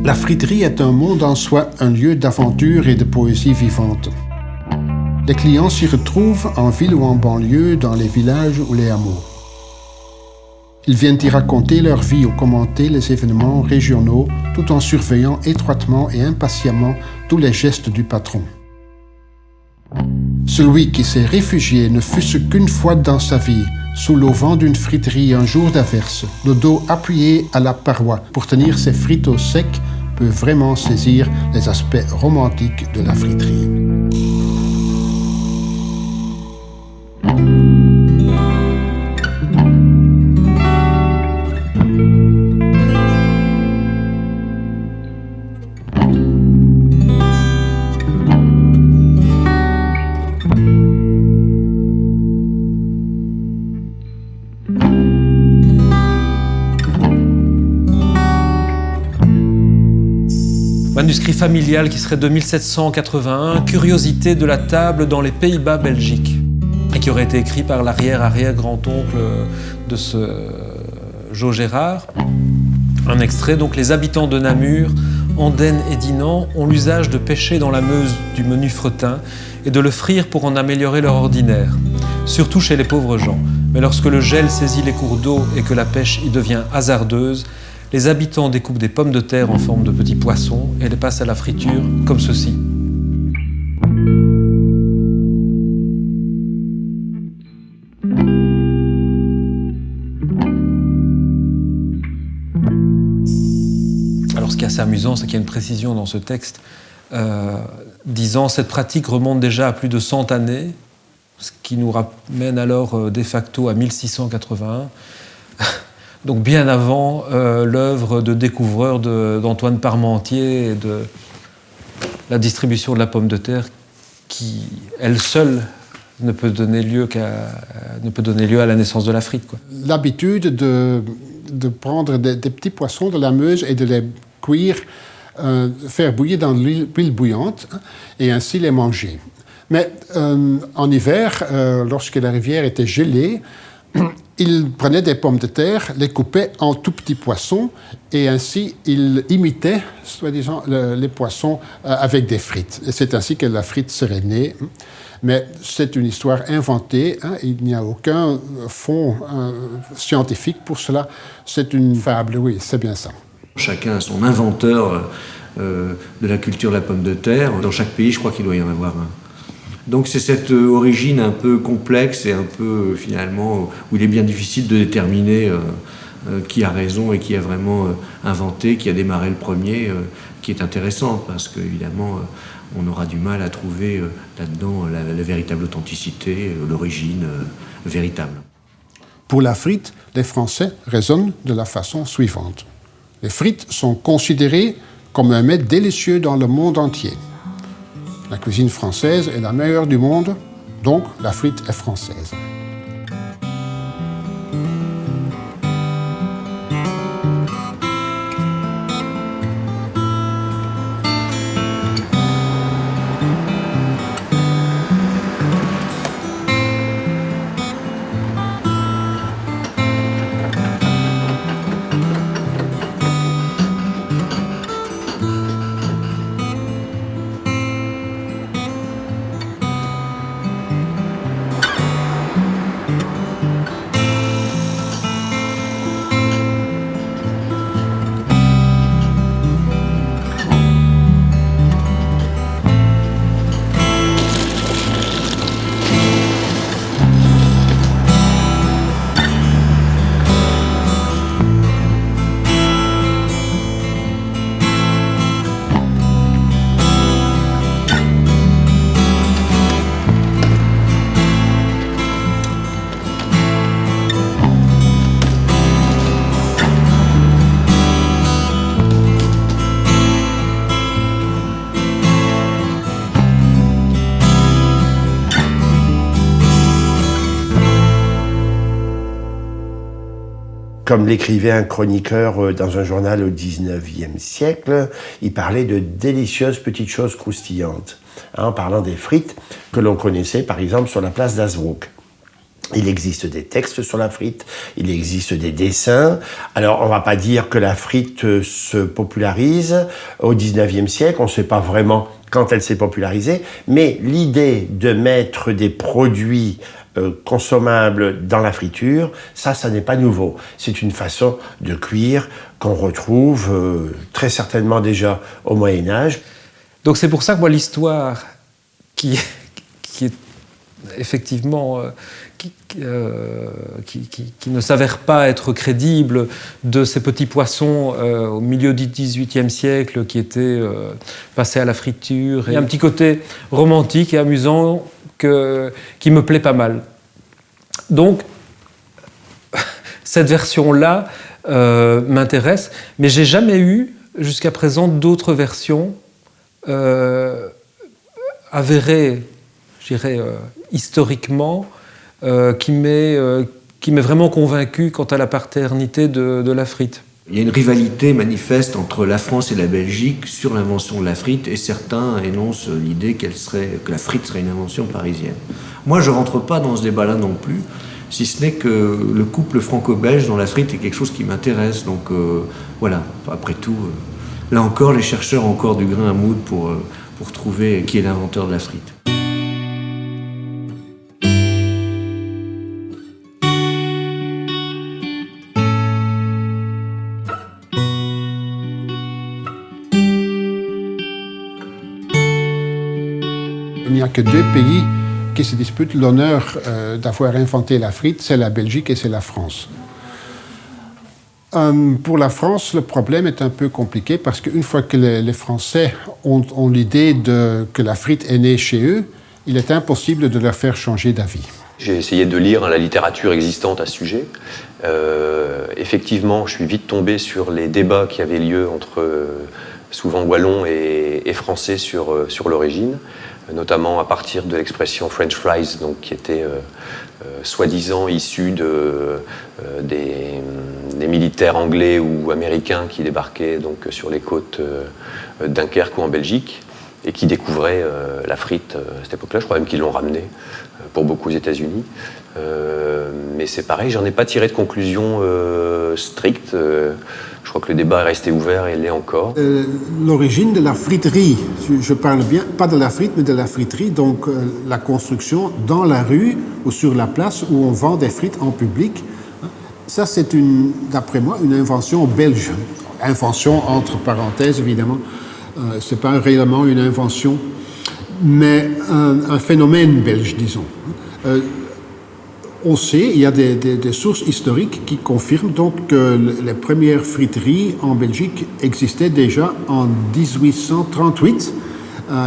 La friterie est un monde en soi, un lieu d'aventure et de poésie vivante. Les clients s'y retrouvent en ville ou en banlieue, dans les villages ou les hameaux. Ils viennent y raconter leur vie ou commenter les événements régionaux, tout en surveillant étroitement et impatiemment tous les gestes du patron. Celui qui s'est réfugié ne fût-ce qu'une fois dans sa vie, sous l'auvent d'une friterie un jour d'averse, le dos appuyé à la paroi pour tenir ses frites au sec, peut vraiment saisir les aspects romantiques de la friterie. Manuscrit familial qui serait de 1781, curiosité de la table dans les Pays-Bas belgiques, et qui aurait été écrit par l'arrière-arrière-grand-oncle de ce Jo Gérard. Un extrait, donc: les habitants de Namur, Andenne et Dinan ont l'usage de pêcher dans la Meuse du menu fretin et de le frire pour en améliorer leur ordinaire, surtout chez les pauvres gens. Mais lorsque le gel saisit les cours d'eau et que la pêche y devient hasardeuse, les habitants découpent des pommes de terre en forme de petits poissons et les passent à la friture comme ceci. Alors ce qui est assez amusant, c'est qu'il y a une précision dans ce texte disant « Cette pratique remonte déjà à plus de 100 années », ce qui nous ramène alors de facto à 1681. Donc bien avant l'œuvre de découvreur d'Antoine Parmentier et de la distribution de la pomme de terre qui, elle seule, ne peut donner lieu à la naissance de la frite, quoi. L'habitude de prendre des petits poissons de la Meuse et de les cuire, faire bouillir dans l'huile bouillante et ainsi les manger. Mais en hiver, lorsque la rivière était gelée, il prenait des pommes de terre, les coupait en tout petits poissons et ainsi il imitait, soi-disant, les poissons avec des frites. Et c'est ainsi que la frite serait née. Mais c'est une histoire inventée, hein, il n'y a aucun fond scientifique pour cela. C'est une fable, oui, c'est bien ça. Chacun a son inventeur de la culture de la pomme de terre. Dans chaque pays, je crois qu'il doit y en avoir un. Donc c'est cette origine un peu complexe et un peu finalement où il est bien difficile de déterminer qui a raison et qui a vraiment inventé, qui a démarré le premier, qui est intéressant parce qu'évidemment on aura du mal à trouver là-dedans la véritable authenticité, l'origine véritable. Pour la frite, les Français raisonnent de la façon suivante. Les frites sont considérées comme un mets délicieux dans le monde entier. La cuisine française est la meilleure du monde, donc la frite est française. Comme l'écrivait un chroniqueur dans un journal au XIXe siècle, il parlait de délicieuses petites choses croustillantes, en parlant des frites que l'on connaissait par exemple sur la place d'Hazebrouck. Il existe des textes sur la frite, il existe des dessins. Alors, on ne va pas dire que la frite se popularise au XIXe siècle, on ne sait pas vraiment quand elle s'est popularisée, mais l'idée de mettre des produits consommables dans la friture, ça n'est pas nouveau. C'est une façon de cuire qu'on retrouve très certainement déjà au Moyen-Âge. Donc c'est pour ça que moi, l'histoire qui est effectivement... qui ne s'avère pas être crédible de ces petits poissons au milieu du XVIIIe siècle qui étaient passés à la friture. Il y a un petit côté romantique et amusant qui me plaît pas mal. Donc, cette version-là m'intéresse, mais j'ai jamais eu, jusqu'à présent, d'autres versions avérées, je dirais, historiquement, qui m'est vraiment convaincu quant à la paternité de la frite. Il y a une rivalité manifeste entre la France et la Belgique sur l'invention de la frite, et certains énoncent l'idée que la frite serait une invention parisienne. Moi, je ne rentre pas dans ce débat-là non plus, si ce n'est que le couple franco-belge dans la frite est quelque chose qui m'intéresse. Donc voilà, après tout, là encore, les chercheurs ont encore du grain à moudre pour trouver qui est l'inventeur de la frite. Il n'y a que deux pays qui se disputent l'honneur d'avoir inventé la frite, c'est la Belgique et c'est la France. Pour la France, le problème est un peu compliqué parce qu'une fois que les Français ont l'idée que la frite est née chez eux, il est impossible de leur faire changer d'avis. J'ai essayé de lire la littérature existante à ce sujet. Effectivement, je suis vite tombé sur les débats qui avaient lieu entre souvent wallons et français sur l'origine, notamment à partir de l'expression French fries, donc, qui était soi-disant issue des militaires anglais ou américains qui débarquaient donc, sur les côtes de Dunkerque ou en Belgique et qui découvraient la frite à cette époque-là. Je crois même qu'ils l'ont ramenée pour beaucoup aux États-Unis. Mais c'est pareil, j'en ai pas tiré de conclusion stricte. Je crois que le débat est resté ouvert et l'est encore. L'origine de la friterie, je parle bien, pas de la frite, mais de la friterie, donc la construction dans la rue ou sur la place où on vend des frites en public, ça c'est d'après moi, une invention belge. Invention entre parenthèses, évidemment. C'est pas réellement une invention, mais un phénomène belge, disons. On sait, il y a des sources historiques qui confirment donc que les premières friteries en Belgique existaient déjà en 1838.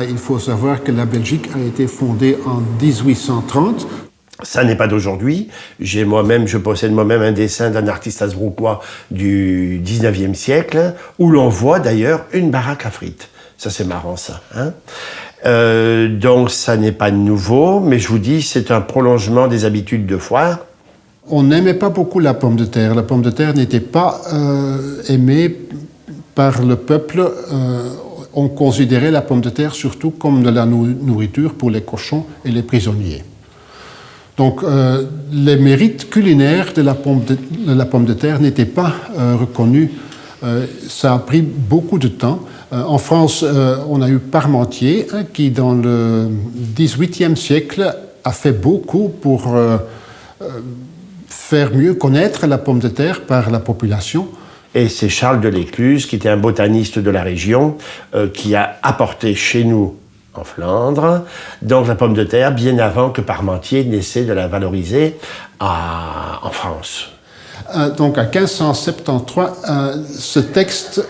Il faut savoir que la Belgique a été fondée en 1830. Ça n'est pas d'aujourd'hui. Je possède moi-même un dessin d'un artiste hazebrouckois du 19e siècle, où l'on voit d'ailleurs une baraque à frites. Ça, c'est marrant, ça. Hein? Donc, ça n'est pas nouveau, mais je vous dis, c'est un prolongement des habitudes de foire. On n'aimait pas beaucoup la pomme de terre. La pomme de terre n'était pas aimée par le peuple. On considérait la pomme de terre surtout comme de la nourriture pour les cochons et les prisonniers. Donc, les mérites culinaires de la pomme de terre n'étaient pas reconnus. Ça a pris beaucoup de temps. En France, on a eu Parmentier, qui, dans le XVIIIe siècle, a fait beaucoup pour faire mieux connaître la pomme de terre par la population. Et c'est Charles de l'Écluse, qui était un botaniste de la région, qui a apporté chez nous, en Flandre, donc la pomme de terre, bien avant que Parmentier n'essaie de la valoriser en France. Donc, en 1573, ce texte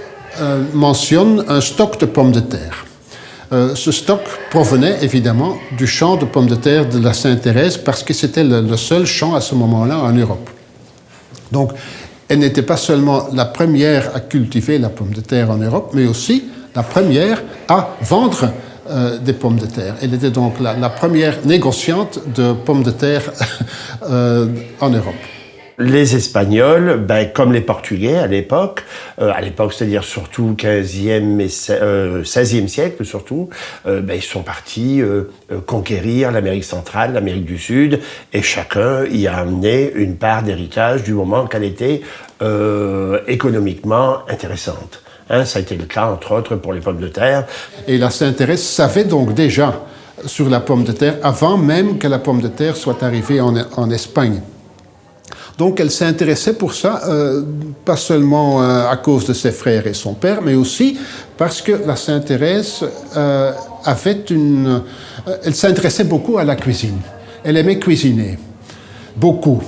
mentionne un stock de pommes de terre. Ce stock provenait évidemment du champ de pommes de terre de la Sainte-Thérèse parce que c'était le seul champ à ce moment-là en Europe. Donc, elle n'était pas seulement la première à cultiver la pomme de terre en Europe, mais aussi la première à vendre des pommes de terre. Elle était donc la première négociante de pommes de terre en Europe. Les Espagnols, comme les Portugais à l'époque, c'est-à-dire surtout 15e et 16e siècle surtout, ils sont partis conquérir l'Amérique centrale, l'Amérique du Sud, et chacun y a amené une part d'héritage du moment qu'elle était économiquement intéressante. Ça a été le cas, entre autres, pour les pommes de terre. Et la Sainte-Thérèse savait donc déjà sur la pomme de terre avant même que la pomme de terre soit arrivée en Espagne. Donc elle s'intéressait pour ça, pas seulement à cause de ses frères et son père, mais aussi parce que la Sainte-Thérèse elle s'intéressait beaucoup à la cuisine. Elle aimait cuisiner, beaucoup,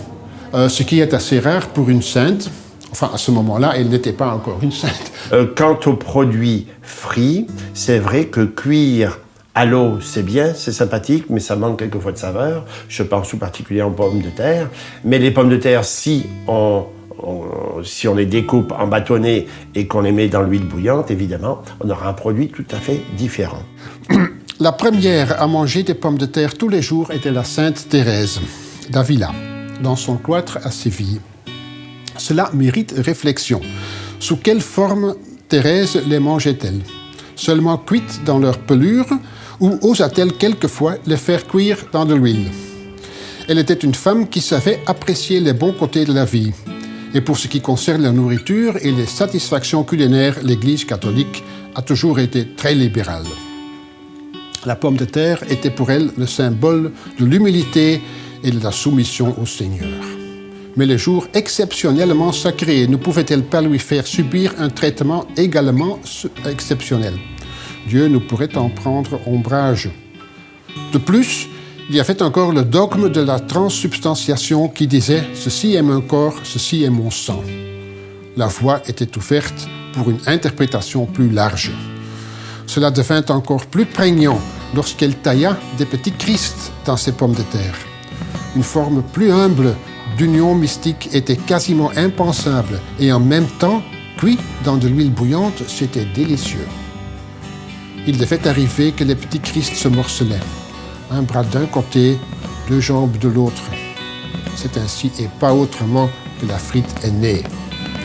ce qui est assez rare pour une sainte. Enfin, à ce moment-là, elle n'était pas encore une sainte. Quant aux produits frits, c'est vrai que cuire à l'eau, c'est bien, c'est sympathique, mais ça manque quelquefois de saveur. Je pense tout particulièrement aux pommes de terre. Mais les pommes de terre, si on les découpe en bâtonnets et qu'on les met dans l'huile bouillante, évidemment, on aura un produit tout à fait différent. La première à manger des pommes de terre tous les jours était la Sainte Thérèse d'Avila, dans son cloître à Séville. Cela mérite réflexion. Sous quelle forme Thérèse les mangeait-elle? Seulement cuites dans leur pelure, ou osa-t-elle quelquefois les faire cuire dans de l'huile? Elle était une femme qui savait apprécier les bons côtés de la vie. Et pour ce qui concerne la nourriture et les satisfactions culinaires, l'Église catholique a toujours été très libérale. La pomme de terre était pour elle le symbole de l'humilité et de la soumission au Seigneur. Mais les jours exceptionnellement sacrés ne pouvaient-elles pas lui faire subir un traitement également exceptionnel? Dieu ne pourrait en prendre ombrage. De plus, il y avait encore le dogme de la transsubstantiation qui disait « Ceci est mon corps, ceci est mon sang ». La voie était ouverte pour une interprétation plus large. Cela devint encore plus prégnant lorsqu'elle tailla des petits Christ dans ses pommes de terre. Une forme plus humble d'union mystique était quasiment impensable et en même temps, cuit dans de l'huile bouillante, c'était délicieux. Il devait arriver que les petits Christ se morcelaient. Un bras d'un côté, deux jambes de l'autre. C'est ainsi et pas autrement que la frite est née.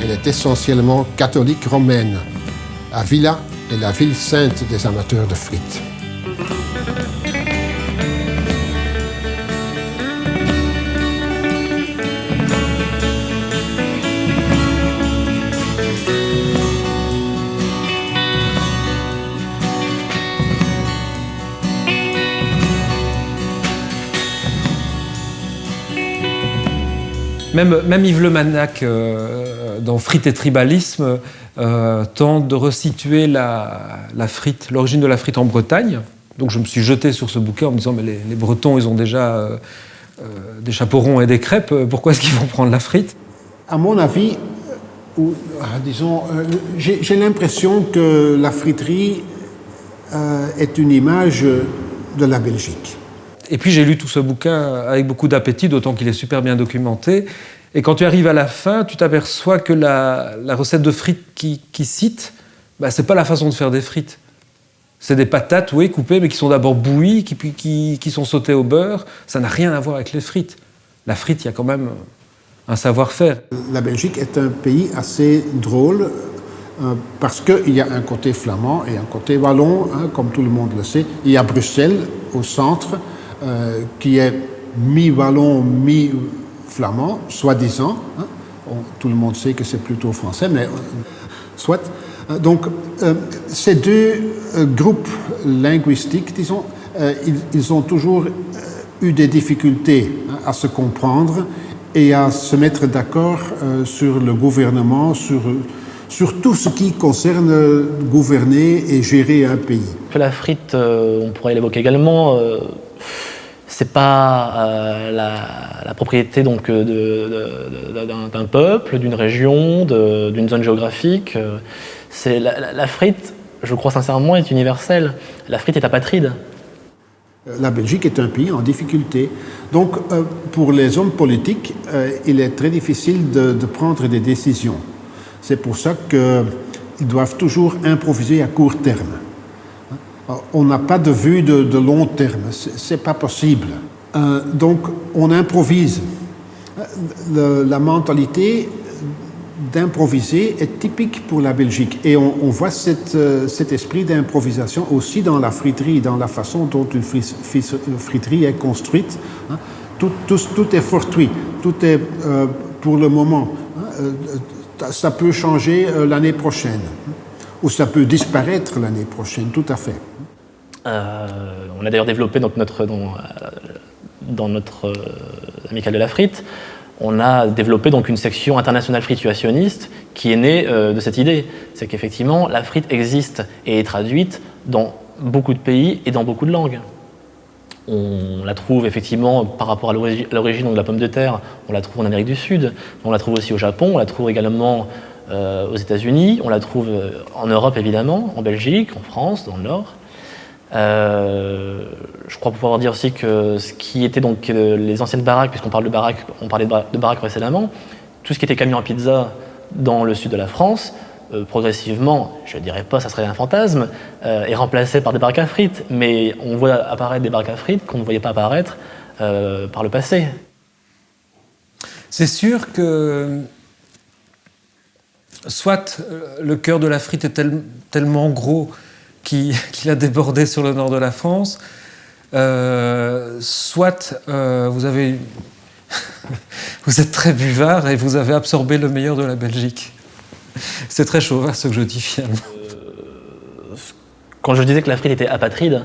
Elle est essentiellement catholique romaine. Avila est la ville sainte des amateurs de frites. Même Yves Le Mannac, dans Frites et tribalisme, tente de resituer la frite, l'origine de la frite en Bretagne. Donc je me suis jeté sur ce bouquin en me disant mais les Bretons, ils ont déjà des chapeaux ronds et des crêpes, pourquoi est-ce qu'ils vont prendre la frite? À mon avis, j'ai l'impression que la friterie est une image de la Belgique. Et puis j'ai lu tout ce bouquin avec beaucoup d'appétit, d'autant qu'il est super bien documenté. Et quand tu arrives à la fin, tu t'aperçois que la recette de frites qu'il cite, c'est pas la façon de faire des frites. C'est des patates, oui, coupées, mais qui sont d'abord bouillies, qui sont sautées au beurre. Ça n'a rien à voir avec les frites. La frite, il y a quand même un savoir-faire. La Belgique est un pays assez drôle parce qu'il y a un côté flamand et un côté wallon, comme tout le monde le sait. Il y a Bruxelles, au centre, qui est mi-wallon, mi-flamand, soi-disant. Tout le monde sait que c'est plutôt français, mais soit. Donc, ces deux groupes linguistiques, disons, ils ont toujours eu des difficultés à se comprendre et à se mettre d'accord sur le gouvernement, sur tout ce qui concerne gouverner et gérer un pays. La frite, on pourrait l'évoquer également, c'est pas la propriété donc d'un peuple, d'une région, d'une zone géographique. C'est la frite, je crois sincèrement, est universelle. La frite est apatride. La Belgique est un pays en difficulté. Donc, pour les hommes politiques, il est très difficile de prendre des décisions. C'est pour ça qu'ils doivent toujours improviser à court terme. On n'a pas de vue de long terme, c'est pas possible. Donc on improvise. La mentalité d'improviser est typique pour la Belgique. Et on voit cet esprit d'improvisation aussi dans la friterie, dans la façon dont une friterie est construite. Tout est fortuit, tout est pour le moment. Ça peut changer l'année prochaine, ou ça peut disparaître l'année prochaine, tout à fait. On a d'ailleurs développé donc, dans notre amicale de la frite, on a développé donc une section internationale fritutionniste qui est née de cette idée. C'est qu'effectivement, la frite existe et est traduite dans beaucoup de pays et dans beaucoup de langues. On la trouve effectivement par rapport à l'origine de la pomme de terre, on la trouve en Amérique du Sud, on la trouve aussi au Japon, on la trouve également aux États-Unis, on la trouve en Europe évidemment, en Belgique, en France, dans le Nord. Je crois pouvoir dire aussi que ce qui était donc les anciennes baraques, puisqu'on parle de baraques, on parlait de baraques précédemment, tout ce qui était camion à pizza dans le sud de la France, progressivement, je ne dirais pas ça serait un fantasme, est remplacé par des baraques à frites, mais on voit apparaître des baraques à frites qu'on ne voyait pas apparaître par le passé. C'est sûr que soit le cœur de la frite est tellement gros qu'il a débordé sur le nord de la France, soit vous êtes très buvard et vous avez absorbé le meilleur de la Belgique. C'est très chauvin ce que je dis finalement. Quand je disais que la frite était apatride,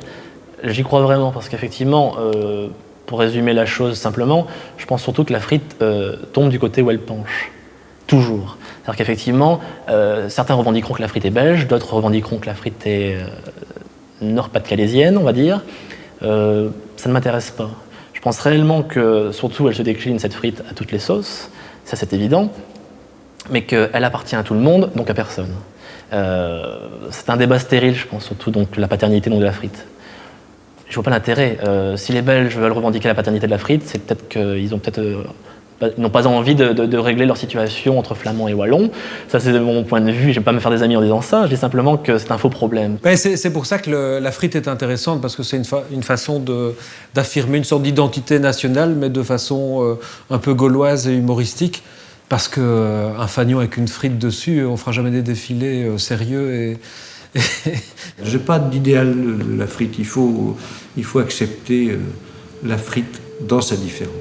j'y crois vraiment parce qu'effectivement, pour résumer la chose simplement, je pense surtout que la frite tombe du côté où elle penche. Toujours. C'est-à-dire qu'effectivement, certains revendiqueront que la frite est belge, d'autres revendiqueront que la frite est nord-pas-de-calaisienne, on va dire. Ça ne m'intéresse pas. Je pense réellement que, surtout, elle se décline, cette frite, à toutes les sauces, ça c'est évident, mais qu'elle appartient à tout le monde, donc à personne. C'est un débat stérile, je pense, surtout donc, la paternité donc, de la frite. Je ne vois pas l'intérêt. Si les Belges veulent revendiquer la paternité de la frite, c'est peut-être qu'ils ont n'ont pas envie de régler leur situation entre Flamands et Wallons. Ça, c'est mon point de vue. Je ne vais pas me faire des amis en disant ça. Je dis simplement que c'est un faux problème. Ouais, c'est pour ça que la frite est intéressante, parce que c'est une façon d'affirmer une sorte d'identité nationale, mais de façon un peu gauloise et humoristique. Parce qu'un fanion avec une frite dessus, on ne fera jamais des défilés sérieux. Je n'ai pas d'idéal de la frite. Il faut accepter la frite dans sa différence.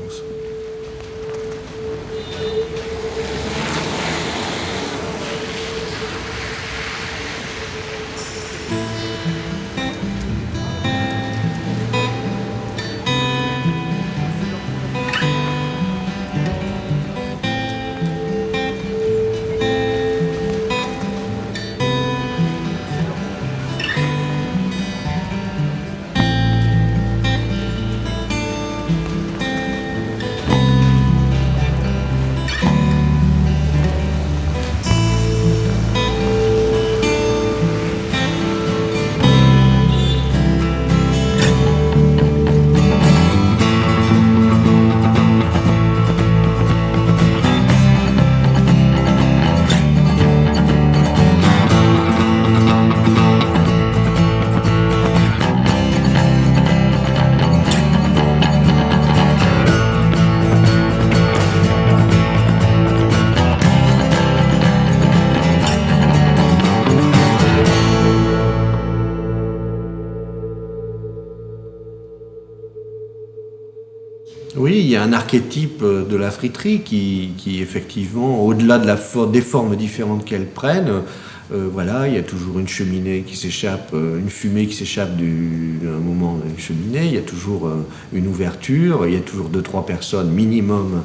Oui, il y a un archétype de la friterie qui effectivement, au-delà des formes différentes qu'elles prennent, voilà, il y a toujours une cheminée qui s'échappe, une fumée qui s'échappe d'un moment d'une cheminée, il y a toujours une ouverture, il y a toujours 2-3 personnes minimum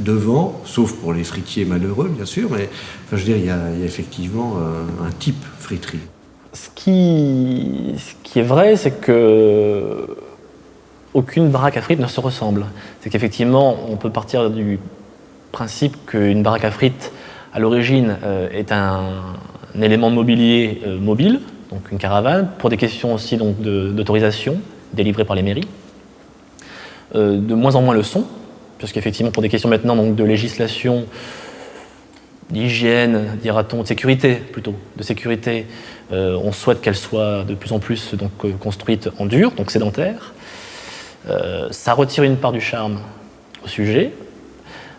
devant, sauf pour les fritiers malheureux, bien sûr, mais enfin, je veux dire, il y a effectivement un type friterie. Ce qui est vrai, c'est que aucune baraque à frites ne se ressemble. C'est qu'effectivement, on peut partir du principe qu'une baraque à frites, à l'origine, est un élément de mobilier mobile, donc une caravane, pour des questions aussi d'autorisation délivrées par les mairies. De moins en moins le sont, parce qu'effectivement, pour des questions maintenant donc, de législation, d'hygiène, dira-t-on, de sécurité plutôt, on souhaite qu'elle soit de plus en plus donc, construite en dur, donc sédentaire. Ça retire une part du charme au sujet.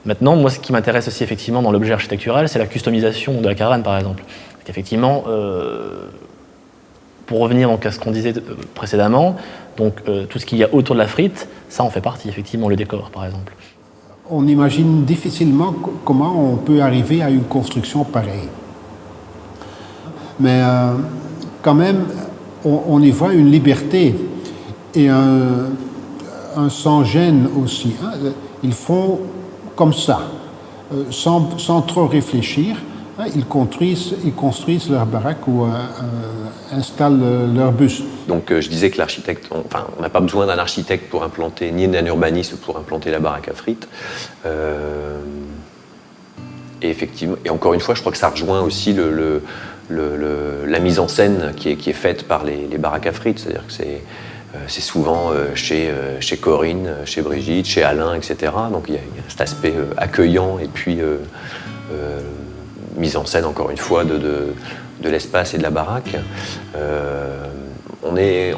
Maintenant, moi, ce qui m'intéresse aussi effectivement dans l'objet architectural, c'est la customisation de la caravane, par exemple. Effectivement, pour revenir donc à ce qu'on disait précédemment, donc tout ce qu'il y a autour de la frite, ça en fait partie, effectivement, le décor, par exemple. On imagine difficilement comment on peut arriver à une construction pareille. Mais quand même, on y voit une liberté et un sans-gêne aussi. Hein. Ils font comme ça, sans trop réfléchir. Hein. Ils construisent leur baraque ou installent leur bus. Donc je disais que l'architecte, on n'a pas besoin d'un architecte pour implanter, ni d'un urbaniste pour implanter la baraque à frites. Et effectivement, et encore une fois, je crois que ça rejoint aussi la mise en scène qui est faite par les baraques à frites. C'est-à-dire que c'est souvent chez Corinne, chez Brigitte, chez Alain, etc. Donc il y a cet aspect accueillant et puis mise en scène, encore une fois, de l'espace et de la baraque.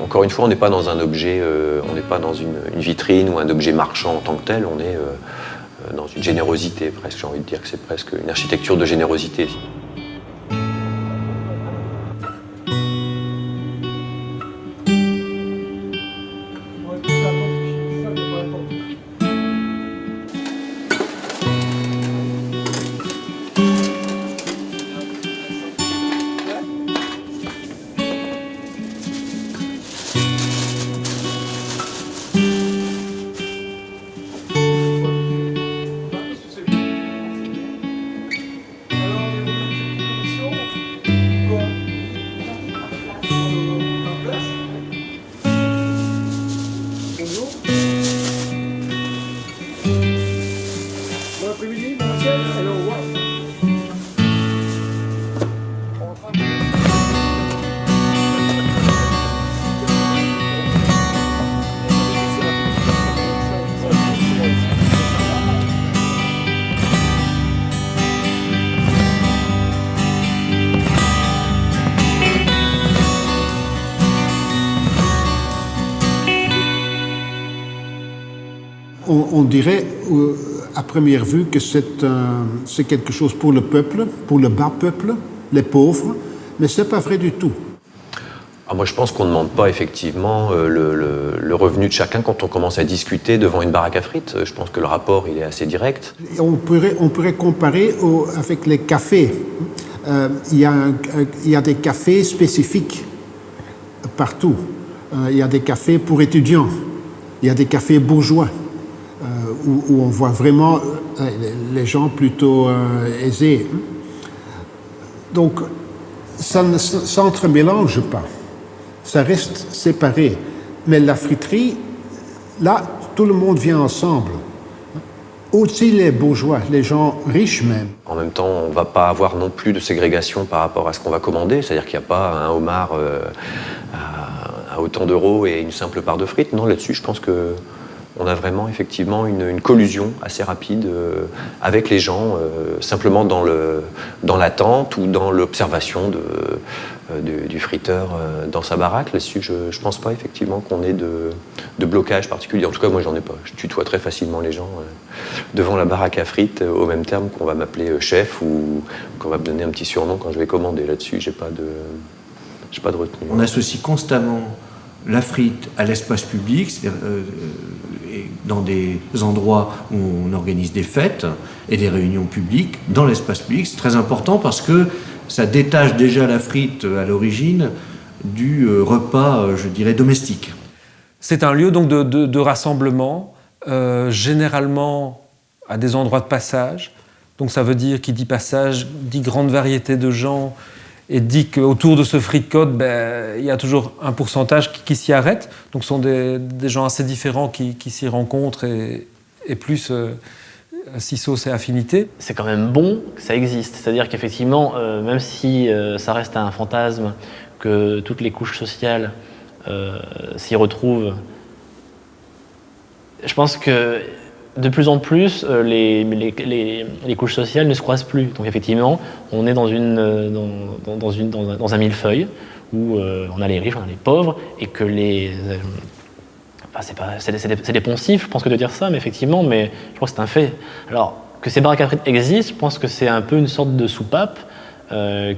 Encore une fois, on n'est pas dans un objet, on n'est pas dans une vitrine ou un objet marchand en tant que tel, on est dans une générosité, presque. J'ai envie de dire que c'est presque une architecture de générosité. On dirait à première vue que c'est quelque chose pour le peuple, pour le bas peuple, les pauvres, mais ce n'est pas vrai du tout. Moi, je pense qu'on ne demande pas effectivement le revenu de chacun quand on commence à discuter devant une baraque à frites. Je pense que le rapport il est assez direct. On pourrait comparer avec les cafés. Il y a des cafés spécifiques partout. Il y a des cafés pour étudiants. Il y a des cafés bourgeois où on voit vraiment les gens plutôt aisés. Donc, ça ne s'entremélange pas. Ça reste séparé. Mais la friterie, là, tout le monde vient ensemble. Aussi les bourgeois, les gens riches même. En même temps, on ne va pas avoir non plus de ségrégation par rapport à ce qu'on va commander. C'est-à-dire qu'il n'y a pas un homard à autant d'euros et une simple part de frites. Non, là-dessus, je pense qu'on a vraiment effectivement une collusion assez rapide avec les gens, simplement dans l'attente ou dans l'observation du friteur dans sa baraque. Là-dessus, je ne pense pas effectivement qu'on ait de blocage particulier. En tout cas, moi, j'en ai pas. Je tutoie très facilement les gens devant la baraque à frites, au même terme qu'on va m'appeler chef ou qu'on va me donner un petit surnom quand je vais commander. Là-dessus, j'ai pas de retenue. On associe constamment la frite à l'espace public, c'est-à-dire dans des endroits où on organise des fêtes et des réunions publiques, dans l'espace public. C'est très important parce que ça détache déjà la frite à l'origine du repas, je dirais, domestique. C'est un lieu donc de rassemblement, généralement à des endroits de passage. Donc ça veut dire, qui dit passage, dit grande variété de gens, et dit qu'autour de ce frite-côte, il y a toujours un pourcentage qui s'y arrête. Donc ce sont des gens assez différents qui s'y rencontrent et plus si sauce et affinité. C'est quand même bon que ça existe. C'est-à-dire qu'effectivement, même si ça reste un fantasme que toutes les couches sociales s'y retrouvent, je pense que de plus en plus, les couches sociales ne se croisent plus. Donc effectivement, on est dans un millefeuille où on a les riches, on a les pauvres, et que c'est des poncifs, je pense que de dire ça, mais effectivement, mais je crois que c'est un fait. Alors, que ces baraques à frites existent, je pense que c'est un peu une sorte de soupape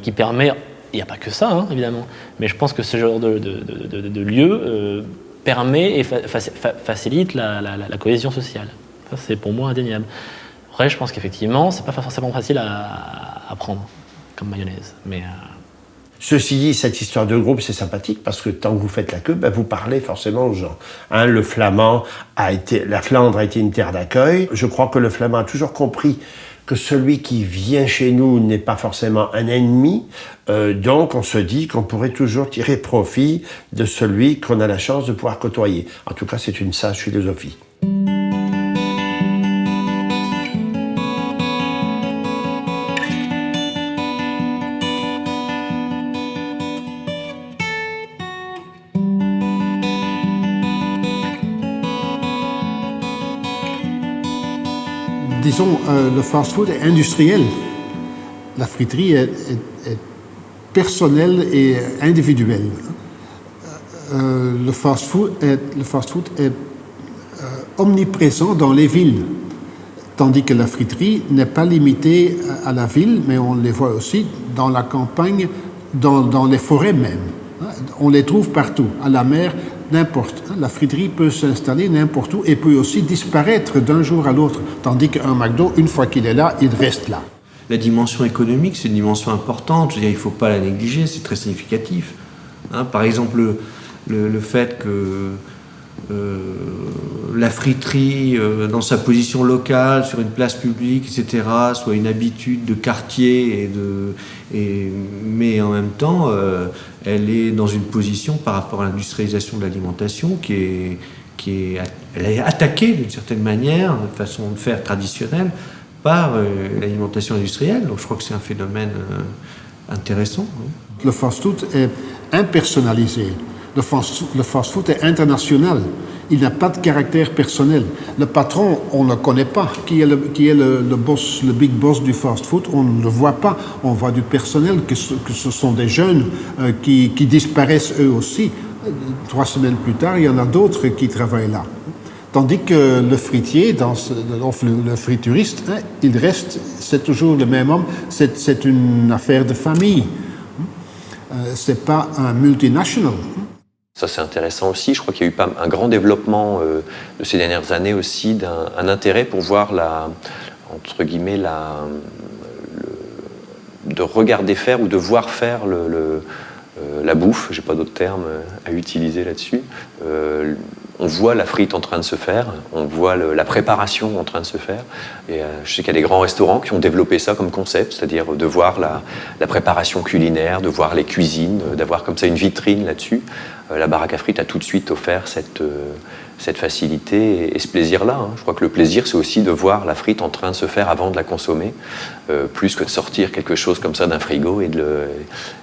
qui permet, il n'y a pas que ça hein, évidemment, mais je pense que ce genre de lieu permet et facilite la cohésion sociale. Ça c'est pour moi indéniable. Après je pense qu'effectivement c'est pas forcément facile à prendre comme mayonnaise, mais... Ceci dit, cette histoire de groupe, c'est sympathique parce que tant que vous faites la queue, vous parlez forcément aux gens. Hein, la Flandre a été une terre d'accueil. Je crois que le Flamand a toujours compris que celui qui vient chez nous n'est pas forcément un ennemi. Donc, on se dit qu'on pourrait toujours tirer profit de celui qu'on a la chance de pouvoir côtoyer. En tout cas, c'est une sage philosophie. Disons, le fast-food est industriel. La friterie est personnelle et individuelle. Le fast-food est omniprésent dans les villes, tandis que la friterie n'est pas limitée à la ville, mais on les voit aussi dans la campagne, dans les forêts même. On les trouve partout, à la mer, n'importe. La friterie peut s'installer n'importe où et peut aussi disparaître d'un jour à l'autre, tandis qu'un McDo, une fois qu'il est là, il reste là. La dimension économique, c'est une dimension importante. Je veux dire, il ne faut pas la négliger, c'est très significatif. Hein, par exemple, le fait que la friterie, dans sa position locale, sur une place publique, etc., soit une habitude de quartier, mais en même temps, elle est dans une position par rapport à l'industrialisation de l'alimentation elle est attaquée d'une certaine manière, de façon de faire traditionnelle, par l'alimentation industrielle. Donc je crois que c'est un phénomène intéressant. Oui. Le fast-food est impersonnalisé. Le fast-food est international. Il n'a pas de caractère personnel. Le patron, on ne connaît pas. Qui est le boss, le big boss du fast-food, on ne le voit pas. On voit du personnel, que ce sont des jeunes qui disparaissent eux aussi. 3 semaines plus tard, il y en a d'autres qui travaillent là. Tandis que le fritier, le frituriste, hein, il reste, c'est toujours le même homme, c'est une affaire de famille. C'est pas un multinational. Ça, c'est intéressant aussi. Je crois qu'il y a eu un grand développement de ces dernières années aussi, un intérêt pour voir entre guillemets, de regarder faire ou de voir faire la bouffe. J'ai pas d'autre terme à utiliser là-dessus. On voit la frite en train de se faire, on voit la préparation en train de se faire. Et je sais qu'il y a des grands restaurants qui ont développé ça comme concept, c'est-à-dire de voir la préparation culinaire, de voir les cuisines, d'avoir comme ça une vitrine là-dessus. La baraque à frites a tout de suite offert cette facilité et ce plaisir-là. Hein. Je crois que le plaisir, c'est aussi de voir la frite en train de se faire avant de la consommer, plus que de sortir quelque chose comme ça d'un frigo et de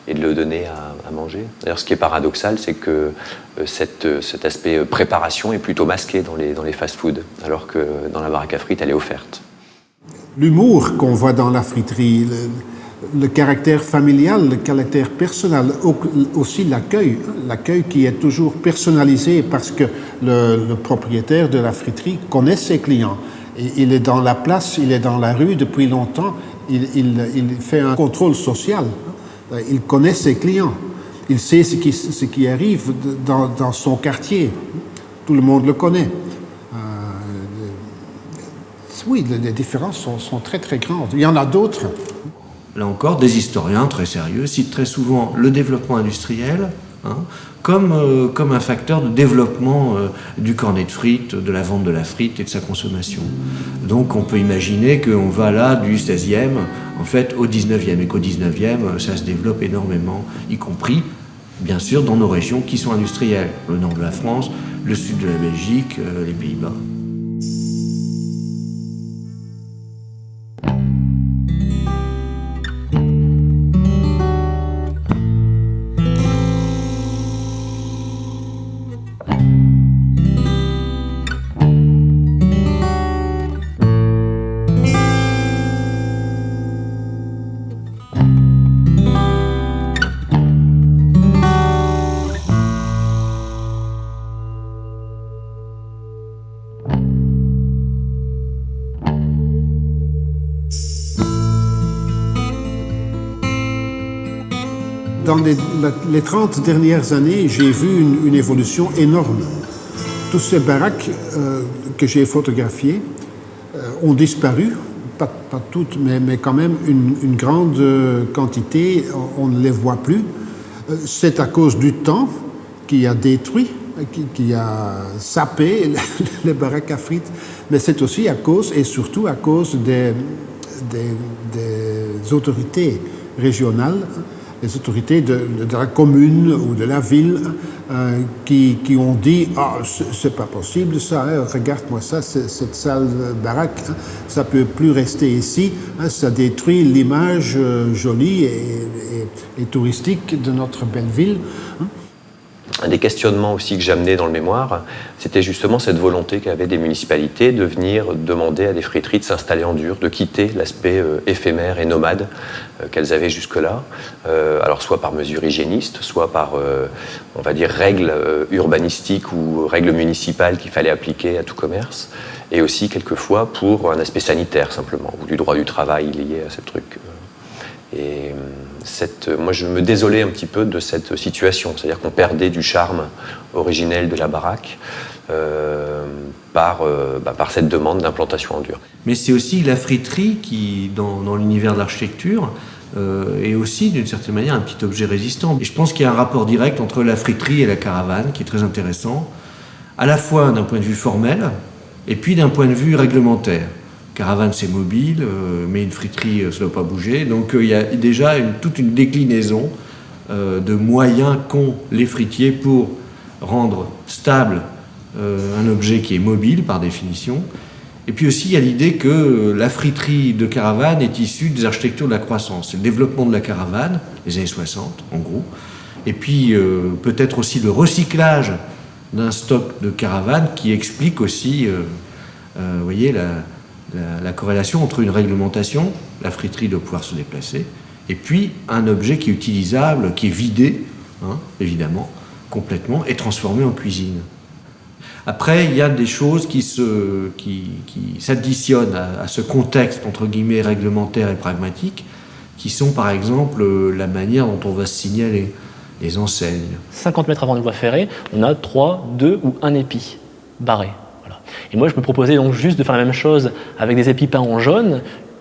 le donner à manger. D'ailleurs, ce qui est paradoxal, c'est que cet aspect préparation est plutôt masqué dans les fast-foods, alors que dans la baraque à frites, elle est offerte. L'humour qu'on voit dans la friterie, le caractère familial, le caractère personnel, aussi l'accueil qui est toujours personnalisé parce que le propriétaire de la friterie connaît ses clients. Et il est dans la place, il est dans la rue depuis longtemps, il fait un contrôle social, il connaît ses clients, il sait ce qui arrive dans son quartier, tout le monde le connaît. Oui, les différences sont très très grandes. Il y en a d'autres. Là encore, des historiens très sérieux citent très souvent le développement industriel comme un facteur de développement du cornet de frites, de la vente de la frite et de sa consommation. Donc on peut imaginer qu'on va là du 16e en fait au 19e et qu'au 19e ça se développe énormément, y compris bien sûr dans nos régions qui sont industrielles, le nord de la France, le sud de la Belgique, les Pays-Bas. Dans les 30 dernières années, j'ai vu une évolution énorme. Tous ces baraques que j'ai photographiées ont disparu, pas toutes, mais quand même une grande quantité, on ne les voit plus. C'est à cause du temps qui a détruit, qui a sapé les baraques à frites, mais c'est aussi à cause, et surtout à cause des autorités régionales, les autorités de la commune ou de la ville qui ont dit « Ah, c'est pas possible ça, hein, regarde-moi ça, cette sale baraque, hein, ça peut plus rester ici, hein, ça détruit l'image jolie et touristique de notre belle ville. Hein. » Un des questionnements aussi que j'amenais dans le mémoire, c'était justement cette volonté qu'avaient des municipalités de venir demander à des friteries de s'installer en dur, de quitter l'aspect éphémère et nomade qu'elles avaient jusque-là, alors soit par mesure hygiéniste, soit par, on va dire, règles urbanistiques ou règles municipales qu'il fallait appliquer à tout commerce, et aussi quelquefois pour un aspect sanitaire simplement, ou du droit du travail lié à ce truc. Et moi, je me désolais un petit peu de cette situation, c'est-à-dire qu'on perdait du charme originel de la baraque par cette demande d'implantation en dur. Mais c'est aussi la friterie qui, dans l'univers de l'architecture, est aussi d'une certaine manière un petit objet résistant. Et je pense qu'il y a un rapport direct entre la friterie et la caravane qui est très intéressant, à la fois d'un point de vue formel et puis d'un point de vue réglementaire. Caravane, c'est mobile, mais une friterie, ça ne doit pas bouger. Donc il y a déjà toute une déclinaison de moyens qu'ont les fritiers pour rendre stable un objet qui est mobile par définition. Et puis aussi, il y a l'idée que la friterie de caravane est issue des architectures de la croissance. C'est le développement de la caravane, les années 60 en gros. Et puis peut-être aussi le recyclage d'un stock de caravanes qui explique aussi, vous voyez, la corrélation entre une réglementation, la friterie doit pouvoir se déplacer, et puis un objet qui est utilisable, qui est vidé, hein, évidemment, complètement, et transformé en cuisine. Après, il y a des choses qui s'additionnent à ce contexte, entre guillemets, réglementaire et pragmatique, qui sont par exemple la manière dont on va signaler les enseignes. 50 mètres avant une voie ferrée, on a 3, 2 ou 1 épi barré. Et moi, je me proposais donc juste de faire la même chose avec des épis peints en jaune,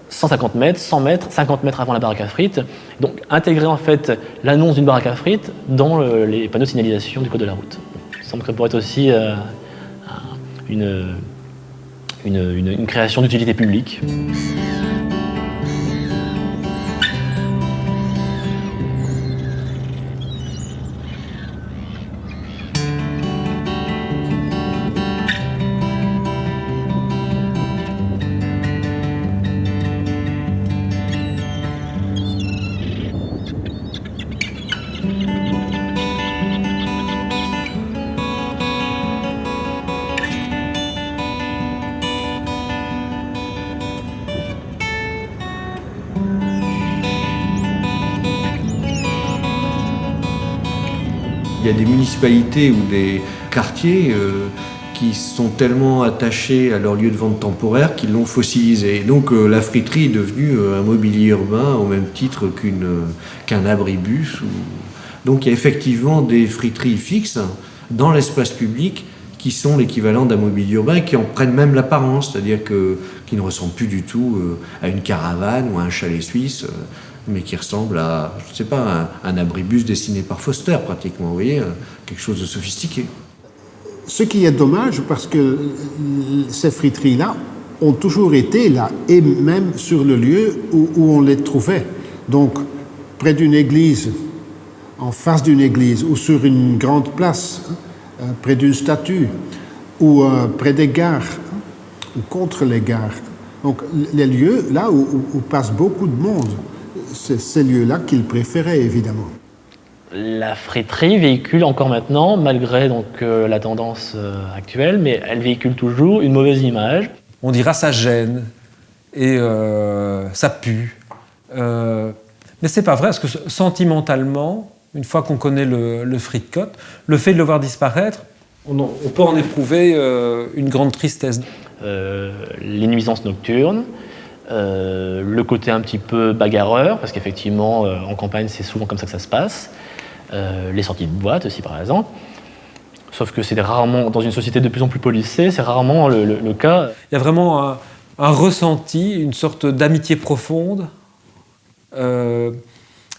150 mètres, 100 mètres, 50 mètres avant la baraque à frites. Donc, intégrer en fait l'annonce d'une baraque à frites dans les panneaux de signalisation du code de la route. Il me semble que ça pourrait être aussi une création d'utilité publique. Il y a des municipalités ou des quartiers qui sont tellement attachés à leur lieu de vente temporaire qu'ils l'ont fossilisé. Et donc la friterie est devenue un mobilier urbain au même titre qu'un abribus. Donc il y a effectivement des friteries fixes dans l'espace public qui sont l'équivalent d'un mobilier urbain et qui en prennent même l'apparence, c'est-à-dire qui ne ressemblent plus du tout à une caravane ou à un chalet suisse, mais qui ressemble à, je ne sais pas, un abribus dessiné par Foster pratiquement, vous voyez, quelque chose de sophistiqué. Ce qui est dommage, parce que ces friteries-là ont toujours été là, et même sur le lieu où on les trouvait. Donc, près d'une église, en face d'une église, ou sur une grande place, près d'une statue, ou près des gares, ou contre les gares. Donc, les lieux là où passe beaucoup de monde, c'est ces lieux-là qu'ils préféraient, évidemment. La friterie véhicule encore maintenant, malgré donc, la tendance actuelle, mais elle véhicule toujours une mauvaise image. On dira ça gêne et ça pue. Mais c'est pas vrai, parce que sentimentalement, une fois qu'on connaît le frite-cote, le fait de le voir disparaître, on peut en éprouver une grande tristesse. Les nuisances nocturnes, le côté un petit peu bagarreur, parce qu'effectivement, en campagne, c'est souvent comme ça que ça se passe. Les sorties de boîte aussi, par exemple. Sauf que c'est rarement, dans une société de plus en plus policée, c'est rarement le cas. Il y a vraiment un ressenti, une sorte d'amitié profonde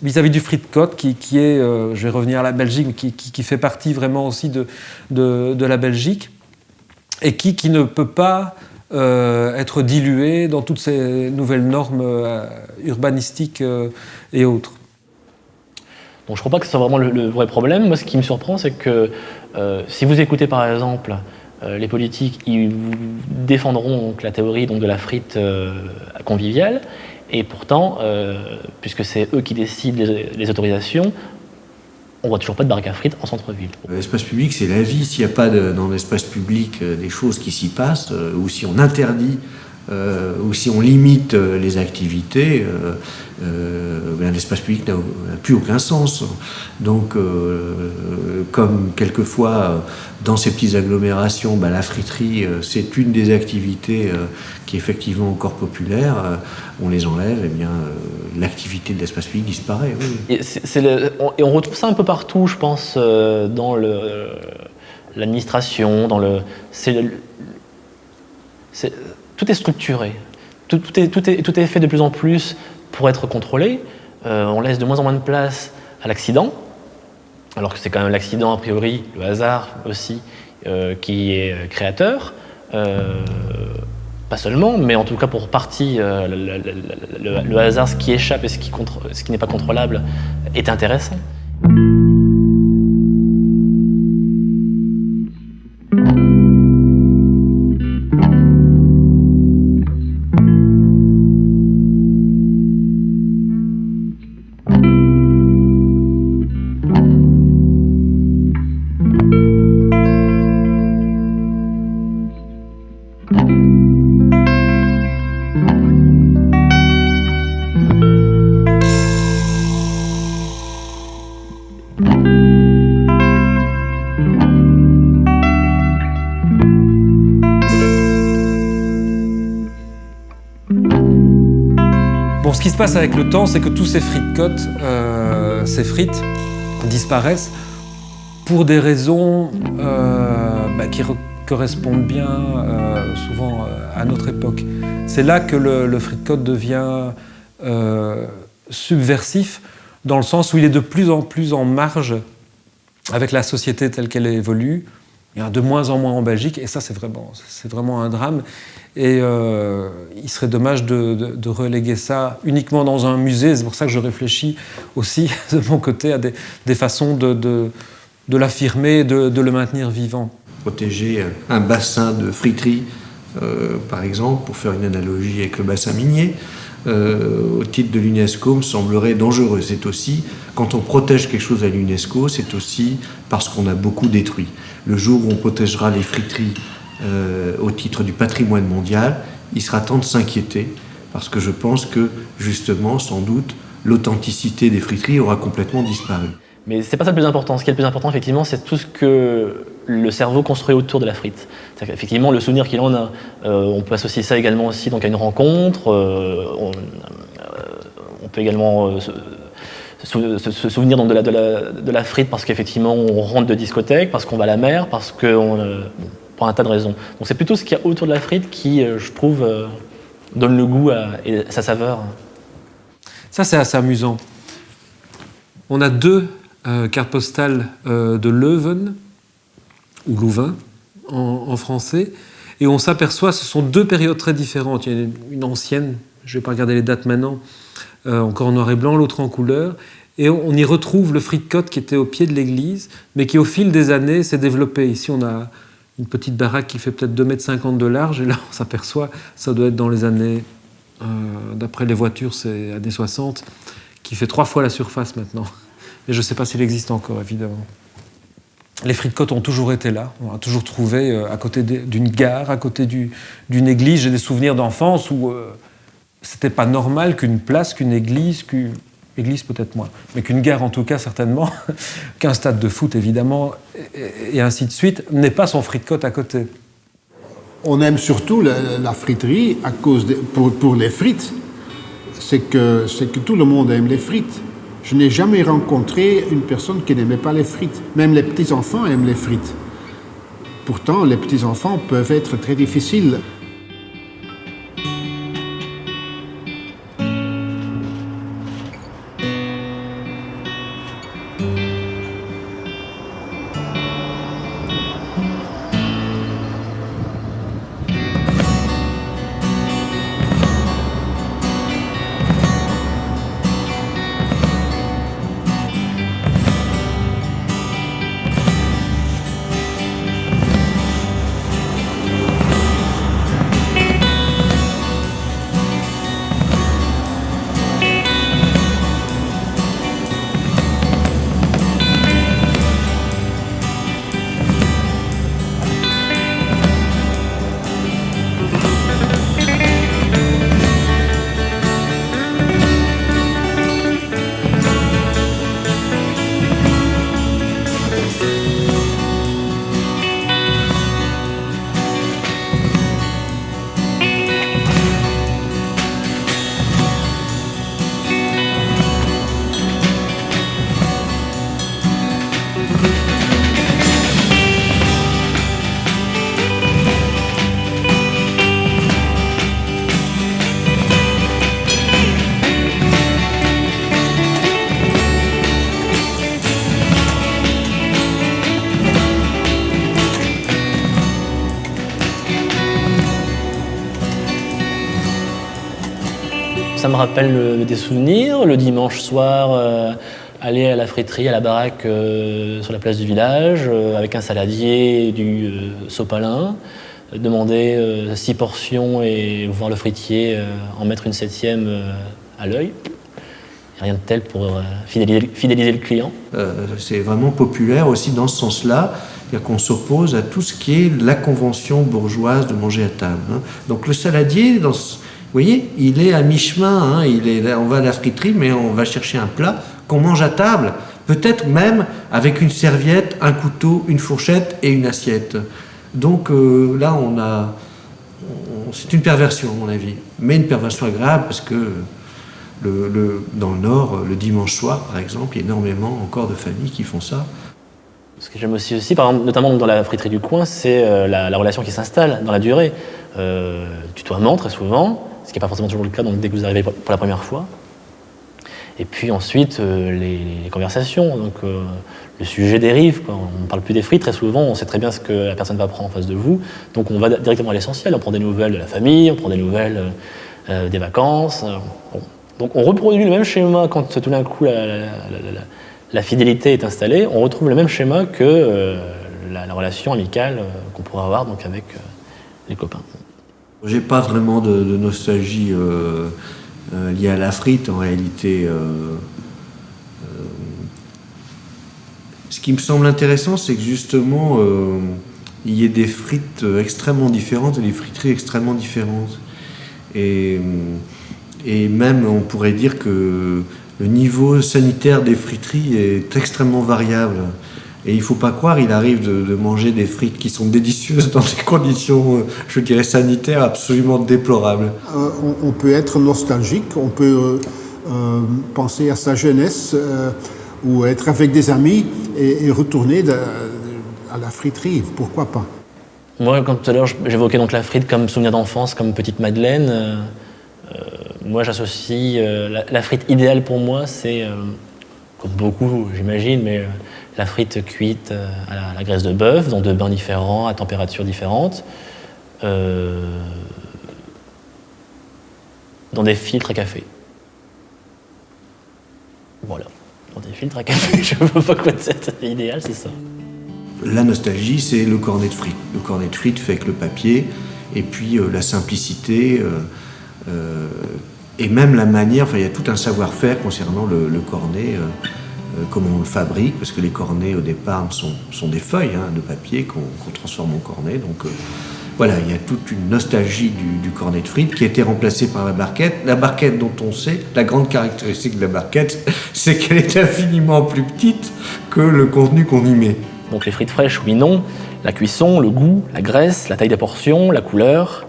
vis-à-vis du Friedecote, qui est, je vais revenir à la Belgique, mais qui fait partie vraiment aussi de la Belgique, et qui ne peut pas être dilué dans toutes ces nouvelles normes urbanistiques et autres. Donc je ne crois pas que ce soit vraiment le vrai problème. Moi, ce qui me surprend, c'est que si vous écoutez par exemple les politiques, ils vous défendront donc, la théorie donc, de la frite conviviale, et pourtant, puisque c'est eux qui décident les autorisations, on ne voit toujours pas de baraque à frites en centre-ville. L'espace public, c'est la vie. S'il n'y a pas dans l'espace public des choses qui s'y passent, ou si on interdit, ou si on limite les activités, l'espace public n'a plus aucun sens. Donc, comme quelquefois, dans ces petites agglomérations, la friterie, c'est une des activités qui est effectivement encore populaire, on les enlève, et bien l'activité de l'espace public disparaît. Oui. Et on retrouve ça un peu partout, je pense, dans l'administration, tout est structuré, tout est fait de plus en plus pour être contrôlé. On laisse de moins en moins de place à l'accident, alors que c'est quand même l'accident, a priori, le hasard aussi, qui est créateur. Pas seulement, mais en tout cas pour partie, le hasard, ce qui échappe et ce qui n'est pas contrôlable, est intéressant. Bon, ce qui se passe avec le temps, c'est que tous ces Friedecote, ces frites, disparaissent pour des raisons qui correspondent bien souvent à notre époque. C'est là que le Friedecote devient subversif, dans le sens où il est de plus en plus en marge avec la société telle qu'elle évolue. Il y en a de moins en moins en Belgique, et ça, c'est vraiment un drame. Et il serait dommage de reléguer ça uniquement dans un musée. C'est pour ça que je réfléchis aussi, de mon côté, à des façons de l'affirmer, de le maintenir vivant. Protéger un bassin de friterie, par exemple, pour faire une analogie avec le bassin minier, au titre de l'UNESCO, me semblerait dangereux. C'est aussi, quand on protège quelque chose à l'UNESCO, c'est aussi parce qu'on a beaucoup détruit. Le jour où on protégera les friteries au titre du patrimoine mondial, il sera temps de s'inquiéter, parce que je pense que, justement, sans doute, l'authenticité des friteries aura complètement disparu. Mais c'est pas ça le plus important. Ce qui est le plus important, effectivement, c'est tout ce que le cerveau construit autour de la frite. C'est-à-dire qu'effectivement, le souvenir qu'il en a, on peut associer ça également aussi donc, à une rencontre. On peut également se souvenir donc, de la frite parce qu'effectivement, on rentre de discothèque, parce qu'on va à la mer, parce qu'on... pour un tas de raisons. Donc c'est plutôt ce qu'il y a autour de la frite qui, je trouve, donne le goût et sa saveur. Ça, c'est assez amusant. On a deux cartes postales de Leuven, ou Louvain, en français, et on s'aperçoit que ce sont deux périodes très différentes. Il y a une ancienne, je ne vais pas regarder les dates maintenant, encore en noir et blanc, l'autre en couleur, et on y retrouve le Friedecote qui était au pied de l'église, mais qui au fil des années s'est développé. Ici, on a une petite baraque qui fait peut-être 2,50 m de large, et là, on s'aperçoit, ça doit être dans les années, d'après les voitures, c'est années 60, qui fait 3 fois la surface maintenant. Mais je ne sais pas s'il existe encore, évidemment. Les Friedecote ont toujours été là. On a toujours trouvé à côté d'une gare, à côté d'une église. J'ai des souvenirs d'enfance où c'était pas normal qu'une place, qu'une église, église peut-être moins, mais qu'une gare en tout cas certainement, qu'un stade de foot évidemment, et ainsi de suite, n'ait pas son Friedecote à côté. On aime surtout la friterie à cause pour les frites. C'est que tout le monde aime les frites. Je n'ai jamais rencontré une personne qui n'aimait pas les frites. Même les petits-enfants aiment les frites. Pourtant, les petits-enfants peuvent être très difficiles. Ça me rappelle des souvenirs, le dimanche soir, aller à la friterie, à la baraque sur la place du village, avec un saladier et du sopalin, demander 6 portions et voir le fritier en mettre une 7e à l'œil. Rien de tel pour fidéliser le client. C'est vraiment populaire aussi dans ce sens-là, c'est-à-dire qu'on s'oppose à tout ce qui est la convention bourgeoise de manger à table. Donc le saladier, vous voyez, il est à mi-chemin, on va à la friterie, mais on va chercher un plat qu'on mange à table, peut-être même avec une serviette, un couteau, une fourchette et une assiette. Donc là, c'est une perversion, à mon avis, mais une perversion agréable, parce que dans le Nord, le dimanche soir, par exemple, il y a énormément encore de familles qui font ça. Ce que j'aime aussi, par exemple, notamment dans la friterie du coin, c'est la relation qui s'installe dans la durée. Tutoiement, très souvent, ce qui n'est pas forcément toujours le cas dès que vous arrivez pour la première fois. Et puis ensuite, les conversations. Donc, le sujet dérive, quoi. On ne parle plus des frites très souvent, on sait très bien ce que la personne va prendre en face de vous. Donc on va directement à l'essentiel, on prend des nouvelles de la famille, on prend des nouvelles des vacances. Bon. Donc on reproduit le même schéma quand tout d'un coup la fidélité est installée. On retrouve le même schéma que la relation amicale qu'on pourrait avoir donc, avec les copains. J'ai pas vraiment de nostalgie liée à la frite en réalité. Ce qui me semble intéressant, c'est que justement il y ait des frites extrêmement différentes et des friteries extrêmement différentes. Et même on pourrait dire que le niveau sanitaire des friteries est extrêmement variable. Et il ne faut pas croire, il arrive de manger des frites qui sont délicieuses dans des conditions, je dirais, sanitaires absolument déplorables. On peut être nostalgique, on peut penser à sa jeunesse ou être avec des amis et retourner à la friterie, pourquoi pas. Moi, comme tout à l'heure, j'évoquais donc la frite comme souvenir d'enfance, comme petite Madeleine. Moi, j'associe la frite idéale pour moi, c'est, comme beaucoup, j'imagine, mais la frite cuite à la graisse de bœuf, dans 2 bains différents, à température différente, dans des filtres à café. Voilà, dans des filtres à café, je ne vois pas quoi c'est idéal, c'est ça. La nostalgie, c'est le cornet de frites. Le cornet de frites fait avec le papier, et puis la simplicité, et même la manière, il y a tout un savoir-faire concernant le cornet, comment on le fabrique, parce que les cornets au départ sont des feuilles de papier qu'on transforme en cornet. Donc voilà, il y a toute une nostalgie du cornet de frites qui a été remplacée par la barquette. La barquette dont on sait, la grande caractéristique de la barquette, c'est qu'elle est infiniment plus petite que le contenu qu'on y met. Donc les frites fraîches, oui, non. La cuisson, le goût, la graisse, la taille des portions, la couleur,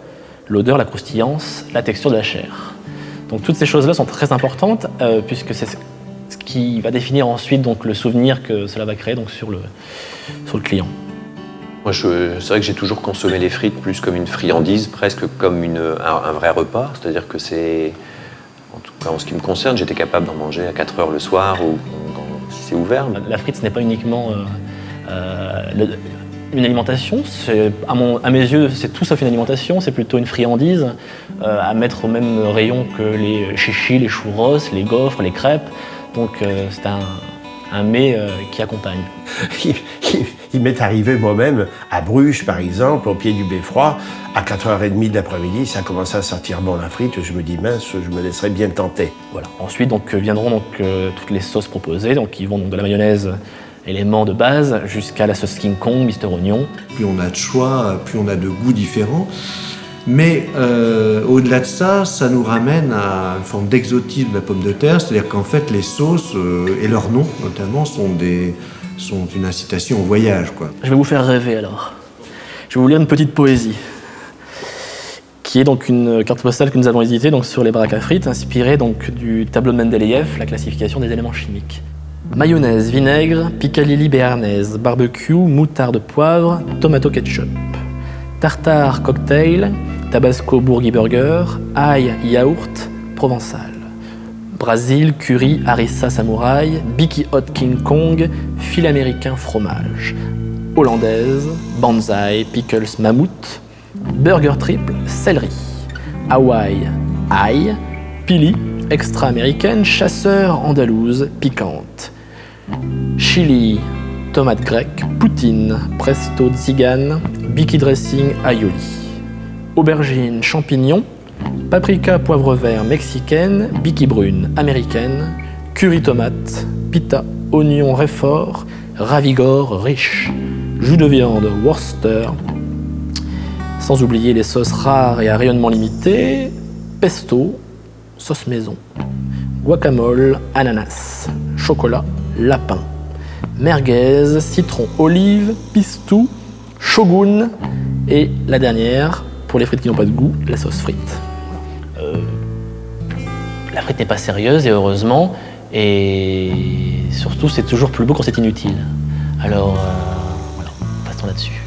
l'odeur, la croustillance, la texture de la chair. Donc toutes ces choses-là sont très importantes puisque c'est ce qui va définir ensuite donc, le souvenir que cela va créer donc, sur le client. Moi, c'est vrai que j'ai toujours consommé les frites plus comme une friandise, presque comme un vrai repas. C'est-à-dire que c'est, en tout cas en ce qui me concerne, j'étais capable d'en manger à 4 heures le soir ou si c'est ouvert. La frite, ce n'est pas uniquement une alimentation. À mes yeux, c'est tout sauf une alimentation. C'est plutôt une friandise à mettre au même rayon que les chichis, les churros, les gaufres, les crêpes. Donc c'est un mets qui accompagne. Il m'est arrivé moi-même, à Bruges par exemple, au pied du beffroi, à 4h30 de l'après-midi, ça commençait à sortir bon la frite, je me dis mince, je me laisserais bien tenter. Voilà. Ensuite viendront toutes les sauces proposées, donc qui vont de la mayonnaise, élément de base, jusqu'à la sauce King Kong, Mister Oignon. Plus on a de choix, plus on a de goûts différents. Mais au-delà de ça, ça nous ramène à une forme d'exotisme de la pomme de terre, c'est-à-dire qu'en fait les sauces, et leurs noms notamment, sont une incitation au voyage, quoi. Je vais vous faire rêver alors. Je vais vous lire une petite poésie, qui est donc une carte postale que nous avons éditée donc, sur les baraques à frites, inspirée donc, du tableau de Mendeleïev, la classification des éléments chimiques. Mayonnaise, vinaigre, piccalilli béarnaise, barbecue, moutarde poivre, tomato ketchup. Tartare cocktail, tabasco bourgui burger, ail yaourt, provençal. Brésil, curry, harissa samouraï, Bicky Hot King Kong, fil américain fromage. Hollandaise, banzai, pickles mammouth, burger triple, céleri. Hawaï, ail, pili, extra américaine, chasseur andalouse, piquante. Chili, tomate grecque, poutine, presto tzigane, Bicky dressing aioli. Aubergine, champignons, paprika poivre vert mexicaine, Bicky brune américaine, curry tomate, pita, oignon réfort, ravigore riche, jus de viande Worcester, sans oublier les sauces rares et à rayonnement limité, pesto, sauce maison, guacamole, ananas, chocolat, lapin, merguez, citron, olive, pistou, shogun et la dernière, pour les frites qui n'ont pas de goût, la sauce frite. La frite n'est pas sérieuse et heureusement, et surtout c'est toujours plus beau quand c'est inutile. Alors voilà, passons là-dessus.